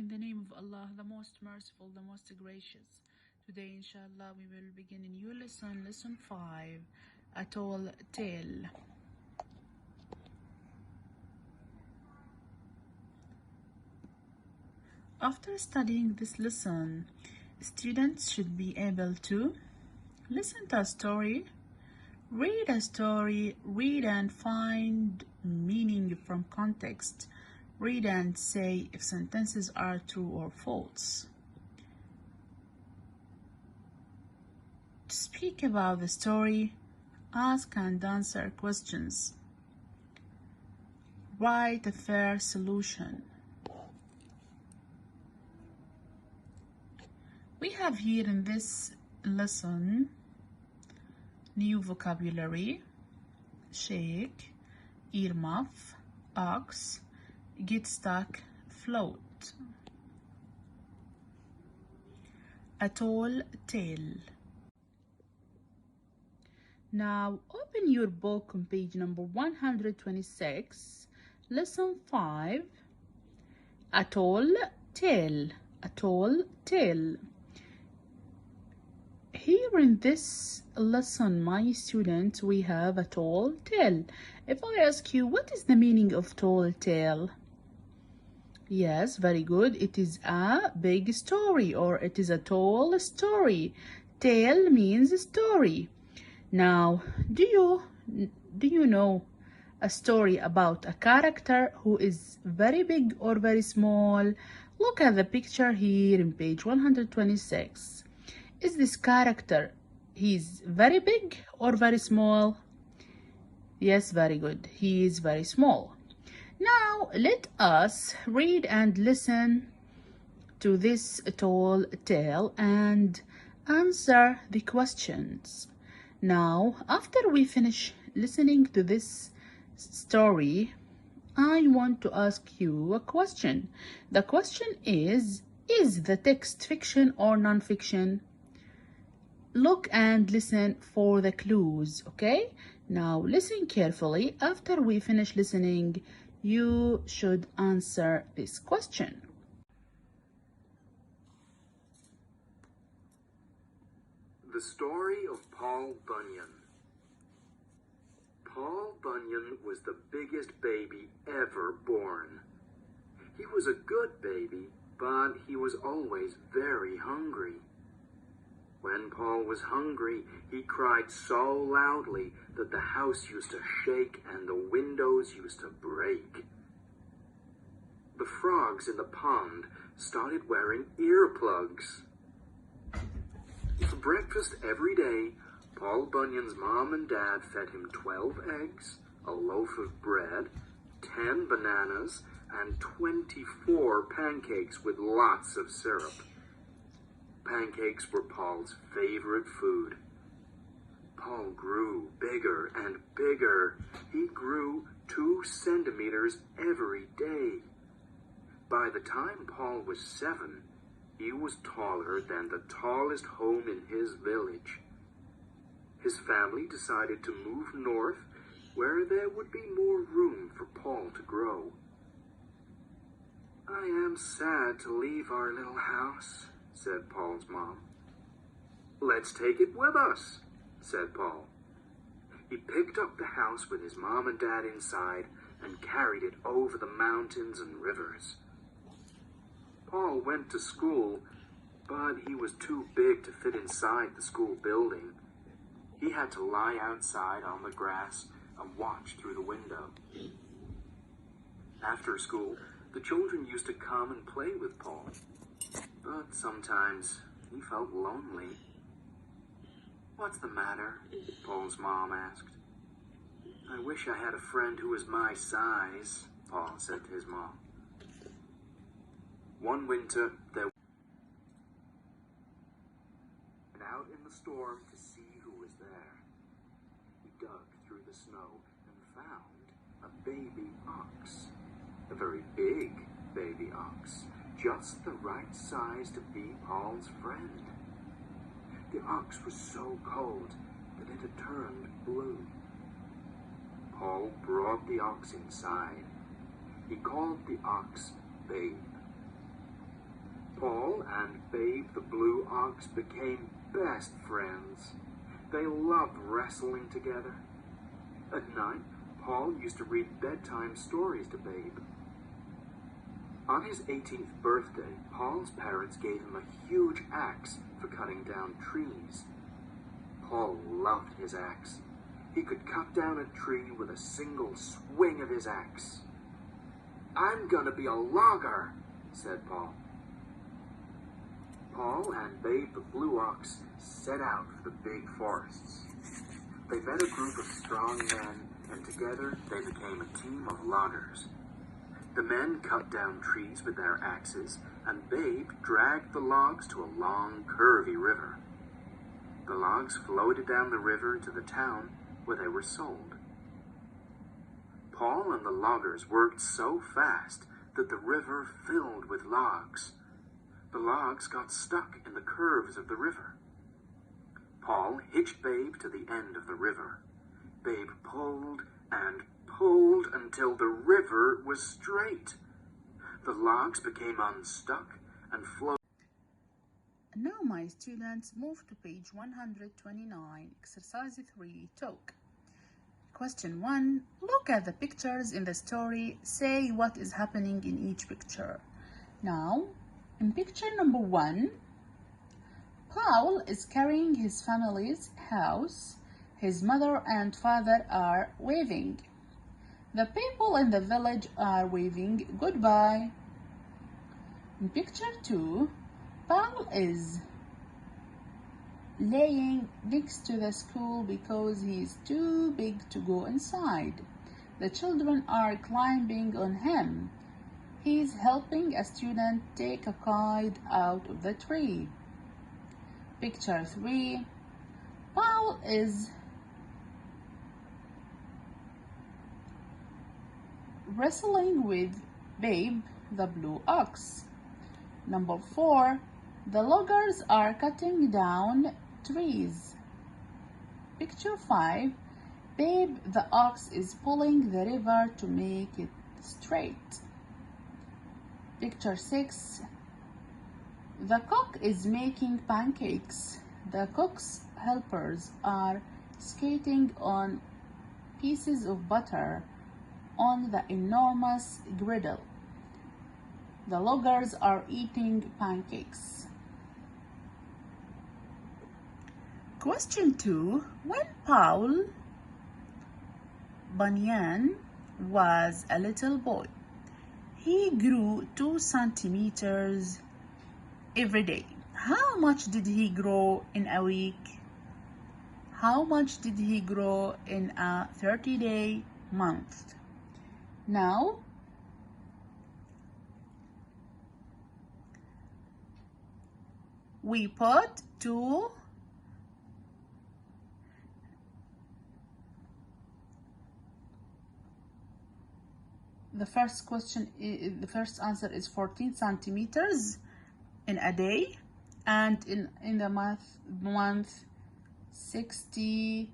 In the name of Allah, the most merciful, the most gracious. Today, inshallah, we will begin a new lesson, lesson 5, a tall tale. After studying this lesson, students should be able to listen to a story, read and find meaning from context, read and say if sentences are true or false. Speak about the story, ask and answer questions. Write a fair solution. We have here in this lesson new vocabulary: shake, earmuff, ox, get stuck, float. A tall tale. Now open your book on page number 126, lesson 5, a tall tale. A tall tale. Here in this lesson, my students, we have a tall tale. If I ask you, what is the meaning of tall tale? Yes, very good. It is a big story, or it is a tall story. Tale means story. Now, do you know a story about a character who is very big or very small? Look at the picture here in page 126. Is this character, he's very big or very small? Yes, very good. He is very small. Now, let us read and listen to this tall tale and answer the questions. Now, after we finish listening to this story, I want to ask you a question. The question is the text fiction or non-fiction? Look and listen for the clues, okay? Now listen carefully. After we finish listening, you should answer this question. The story of Paul Bunyan. Paul Bunyan was the biggest baby ever born. He was a good baby, but he was always very hungry. When Paul was hungry, he cried so loudly that the house used to shake and the windows used to break. The frogs in the pond started wearing earplugs. For breakfast every day, Paul Bunyan's mom and dad fed him 12 eggs, a loaf of bread, 10 bananas, and 24 pancakes with lots of syrup. Pancakes were Paul's favorite food. Paul grew bigger and bigger. He grew 2 centimeters every day. By the time Paul was 7, he was taller than the tallest home in his village. His family decided to move north where there would be more room for Paul to grow. "I am sad to leave our little house," said Paul's mom. "Let's take it with us," said Paul. He picked up the house with his mom and dad inside and carried it over the mountains and rivers. Paul went to school, but he was too big to fit inside the school building. He had to lie outside on the grass and watch through the window. After school, the children used to come and play with Paul. But sometimes he felt lonely. "What's the matter?" Paul's mom asked. "I wish I had a friend who was my size," Paul said to his mom. One winter, they went out in the storm to see who was there. He dug through the snow and found a baby ox, a very big baby ox, just the right size to be Paul's friend. The ox was so cold that it had turned blue. Paul brought the ox inside. He called the ox Babe. Paul and Babe the blue ox became best friends. They loved wrestling together. At night, Paul used to read bedtime stories to Babe. On his 18th birthday, Paul's parents gave him a huge axe for cutting down trees. Paul loved his axe. He could cut down a tree with a single swing of his axe. "I'm gonna be a logger," said Paul. Paul and Babe the blue ox set out for the big forests. They met a group of strong men, and together they became a team of loggers. The men cut down trees with their axes, and Babe dragged the logs to a long, curvy river. The logs floated down the river to the town where they were sold. Paul and the loggers worked so fast that the river filled with logs. The logs got stuck in the curves of the river. Paul hitched Babe to the end of the river. Babe pulled and pulled until the river was straight. The logs became unstuck and floated. Now, my students, move to page 129, exercise 3, talk. Question 1, look at the pictures in the story. Say what is happening in each picture. Now, in picture number 1, Paul is carrying his family's house. His mother and father are waving. The people in the village are waving goodbye. In picture 2, Paul is laying next to the school because he's too big to go inside. The children are climbing on him. He's helping a student take a kite out of the tree. Picture 3, Paul is wrestling with Babe the blue ox. Number 4, the loggers are cutting down trees. Picture 5, Babe the ox is pulling the river to make it straight. Picture 6, the cook is making pancakes. The cook's helpers are skating on pieces of butter on the enormous griddle. The loggers are eating pancakes. Question 2, when Paul Bunyan was a little boy, he grew 2 centimeters every day. How much did he grow in a week? How much did he grow in a 30-day month? Now, we put 2 the first answer is 14 centimeters in a day, and in the month 60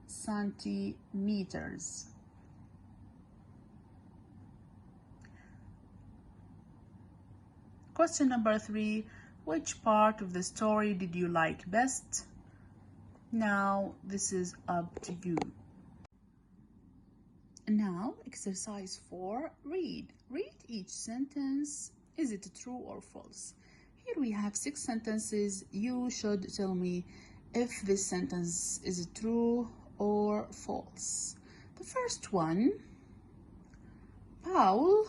centimeters. Question number 3, which part of the story did you like best? Now, this is up to you. Now, exercise 4, read. Read each sentence. Is it true or false? Here we have 6 sentences. You should tell me if this sentence is true or false. The first one, Paul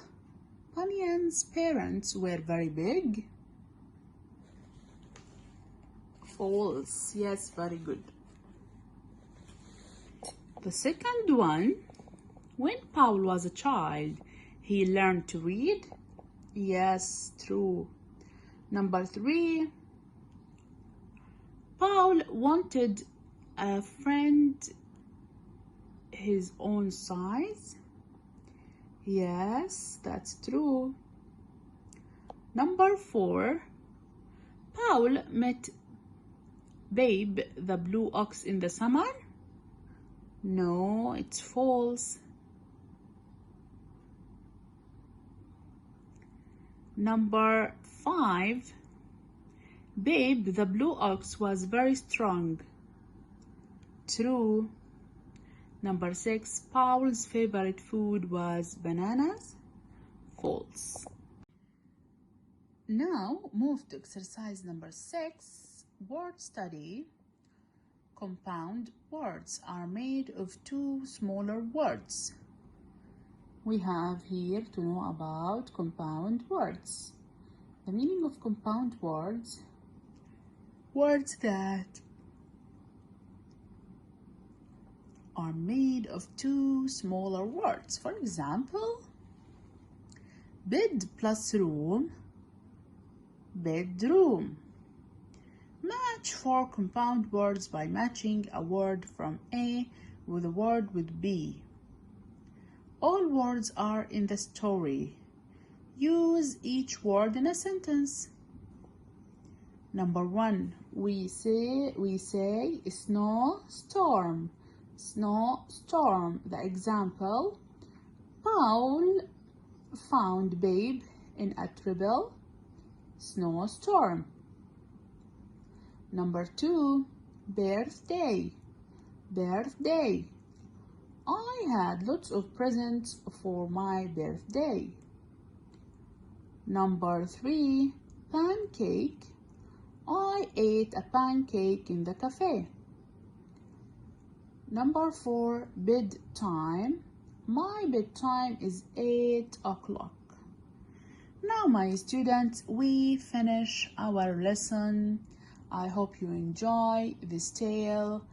Bunyan's parents were very big. False. Yes, very good. The second one, when Paul was a child, he learned to read. Yes, true. Number 3, Paul wanted a friend his own size. Yes, that's true. Number 4, Paul met Babe the blue ox in the summer. No, it's false. Number 5. Babe, the blue ox was very strong. True. Number 6. Paul's favorite food was bananas. False. Now move to exercise number 6. Word study. Compound words are made of 2 smaller words. We have here to know about compound words. The meaning of compound words: words that are made of 2 smaller words. For example, bed plus room, bedroom. Match 4 compound words by matching a word from A with a word with B. All words are in the story. Use each word in a sentence. Number 1, we say snowstorm. Snowstorm. The example: Paul found Babe in a terrible snowstorm. Number 2, birthday. Birthday. I had lots of presents for my birthday. Number 3, pancake. I ate a pancake in the cafe. Number 4, bedtime. My bedtime is 8 o'clock. Now, my students, we finish our lesson. I hope you enjoy this tale.